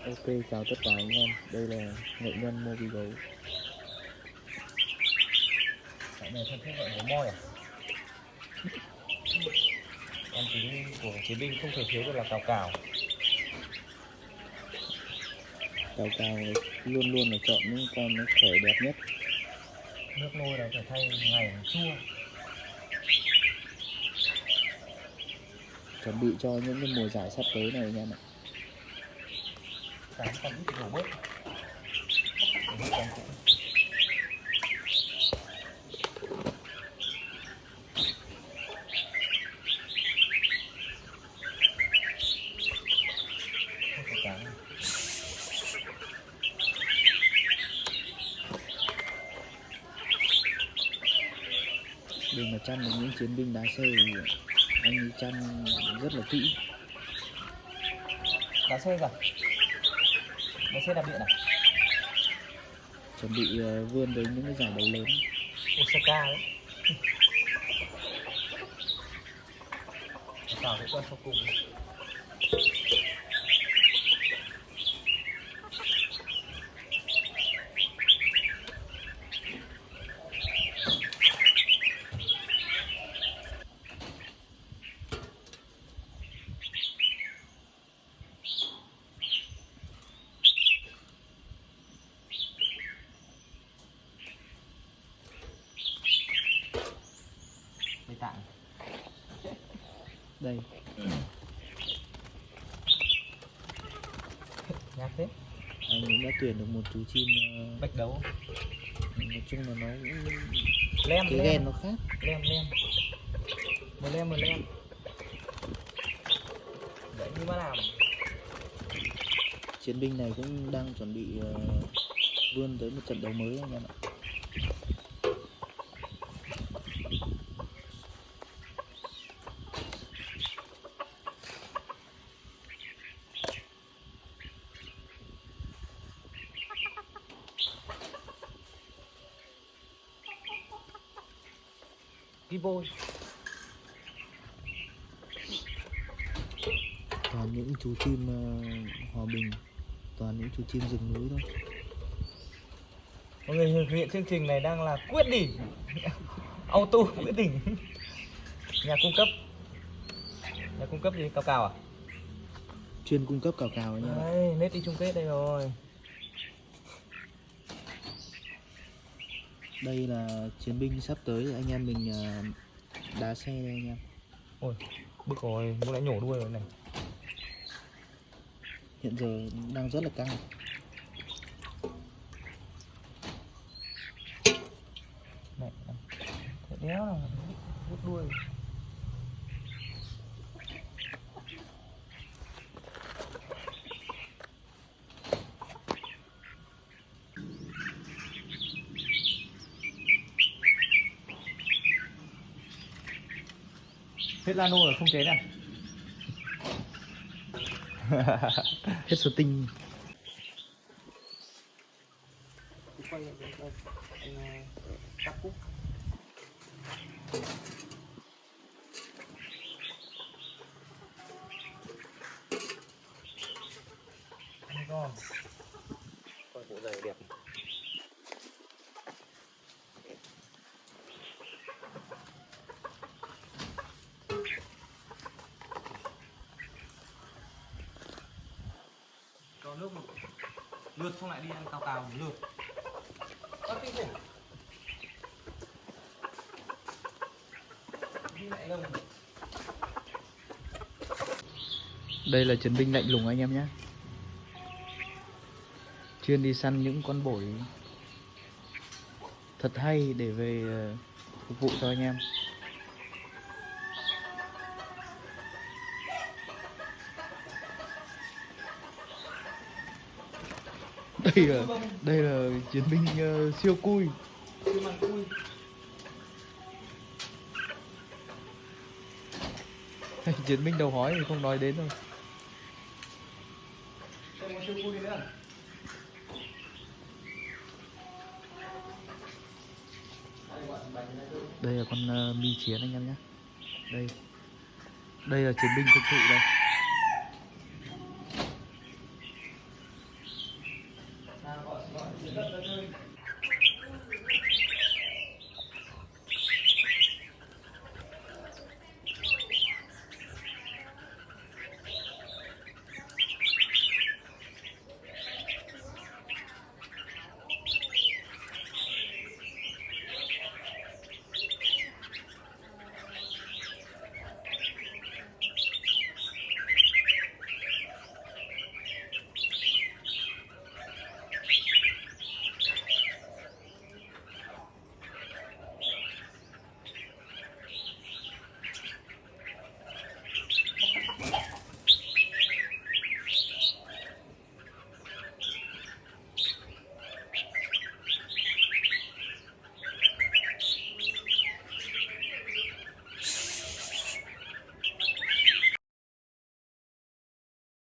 Ok, chào tất cả anh em, đây là nghệ nhân Mobi Gấu. Mọi người thân thiết gọi gấu moi à? Con tính của chiến binh không thể thiếu được là cào cào. Cào cào luôn luôn là chọn những con nó khỏe đẹp nhất. Nước nuôi là phải thay ngày chua. Chuẩn bị cho những cái mùa giải sắp tới này anh em ạ. Cám còn ít đổ bớt. Để mà chăn được những chiến binh đá xe thì anh ấy chăn rất là kỹ. Đá xe cả. Đá xe đạp điện à? Chuẩn bị vươn tới những cái giải đấu lớn. Osaka đấy. Cào cái con sau cùng. Tặng Đây, nhát thế. anh ấy đã tuyển được một chú chim Bạch đấu. nói chung là nó Lem cái lem. ghen nó khác. Lem lem. Một lem. Đấy như mà làm. Chiến binh này cũng đang chuẩn bị vươn tới một trận đấu mới anh em ạ. Kibo. Toàn những chú chim hòa bình, toàn những chú chim rừng núi thôi. Mọi người thực hiện chương trình này đang là quyết đỉnh. Auto quyết đỉnh. Nhà cung cấp gì? Cào cào à? Chuyên cung cấp cào cào anh em ạ. Đây, nết đi chung kết đây rồi. Đây là chiến binh sắp tới anh em mình đá xe đây anh em. Ôi, bức rồi, bức đã nhổ đuôi rồi này. Hiện giờ đang rất là căng. Này, thế đéo nào hút đuôi. Hết Lano rồi không chế này. Hết số tinh. Quay đây, anh cắt cúc. Anh con. Coi bộ giày đẹp. Cho nước một lượt xong lại đi ăn cào cào một lượt. Kinh khủng. Đi lại đâu? Đây là chiến binh lạnh lùng anh em nhé. Chuyên đi săn những con bổi thật hay để về phục vụ cho anh em. Đây là chiến binh siêu cui. Siêu măng cui. Chiến binh đầu hói thì không nói đến thôi. Đây có siêu cui nữa. Đây là con mi chiến anh em nhé. Đây là chiến binh thực thụ đây.